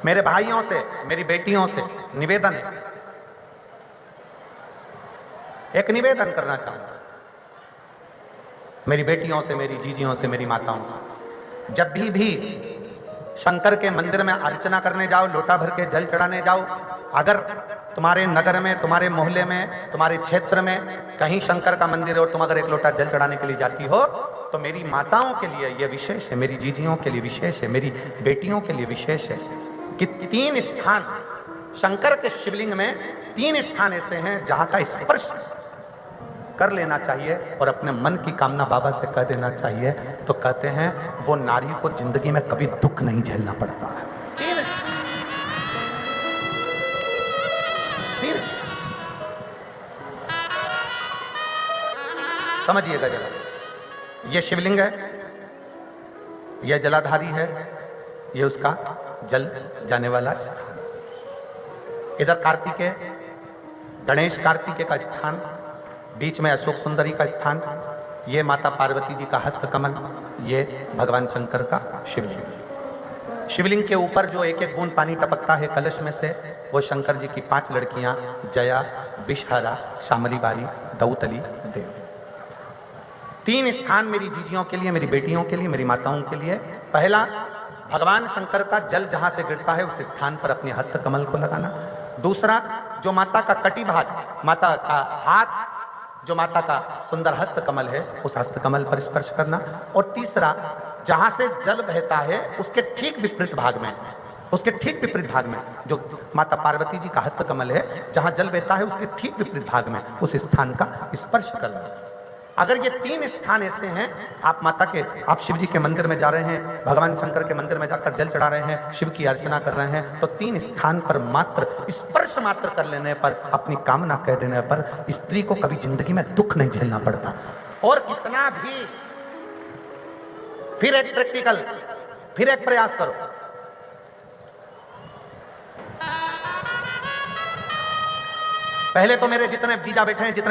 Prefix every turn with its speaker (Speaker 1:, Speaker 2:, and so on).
Speaker 1: मेरे भाइयों से, मेरी बेटियों से निवेदन है, एक निवेदन करना चाहूंगा, मेरी बेटियों से, मेरी जीजियों से, मेरी माताओं से, जब भी शंकर के मंदिर में अर्चना करने जाओ, लोटा भर के जल चढ़ाने जाओ, अगर तुम्हारे नगर में, तुम्हारे मोहल्ले में, तुम्हारे क्षेत्र में कहीं शंकर का मंदिर है और तुम अगर एक लोटा जल चढ़ाने के लिए जाती हो, तो मेरी माताओं के लिए यह विशेष है, मेरी जीजियों के लिए विशेष है, मेरी बेटियों के लिए विशेष है कि 3 स्थान शंकर के शिवलिंग में 3 स्थान ऐसे हैं जहां का स्पर्श कर लेना चाहिए और अपने मन की कामना बाबा से कह देना चाहिए। तो कहते हैं वो नारी को जिंदगी में कभी दुख नहीं झेलना पड़ता है। 3 समझिएगा जरा, ये शिवलिंग है, यह जलाधारी है, ये उसका जल जाने वाला स्थान। इधर कार्तिकेय, गणेश कार्तिकेय का स्थान, बीच में अशोक सुंदरी का स्थान, ये माता पार्वती जी का हस्त कमल, ये भगवान शंकर का शिवलिंग। शिवलिंग के ऊपर जो एक एक बूंद पानी टपकता है कलश में से, वो शंकर जी की 5 लड़कियां, जया, विषहारा, शामली बारी, दौतली, देव। 3 स्थान मेरी जीजियों के लिए, मेरी बेटियों के लिए, मेरी माताओं के लिए। पहला, भगवान शंकर का जल जहां से गिरता है उस स्थान पर अपने हस्त कमल को लगाना। दूसरा, जो माता का कटी भाग, माता का हाथ, जो माता का सुंदर हस्त कमल है, उस हस्त कमल पर स्पर्श करना। और तीसरा, जहां से जल बहता है उसके ठीक विपरीत भाग में, उसके ठीक विपरीत भाग में जो माता पार्वती जी का हस्त कमल है, जहां जल बहता है उसके ठीक विपरीत भाग में उस स्थान का स्पर्श करना। अगर ये 3 स्थान ऐसे हैं, आप शिव जी के मंदिर में जा रहे हैं, भगवान शंकर के मंदिर में जाकर जल चढ़ा रहे हैं, शिव की अर्चना कर रहे हैं, तो 3 स्थान पर मात्र स्पर्श मात्र कर लेने पर, अपनी कामना कह देने पर स्त्री को कभी जिंदगी में दुख नहीं झेलना पड़ता। और कितना भी, फिर एक प्रैक्टिकल, फिर एक प्रयास करो। पहले तो मेरे जितने जीजा बैठे हैं, जितने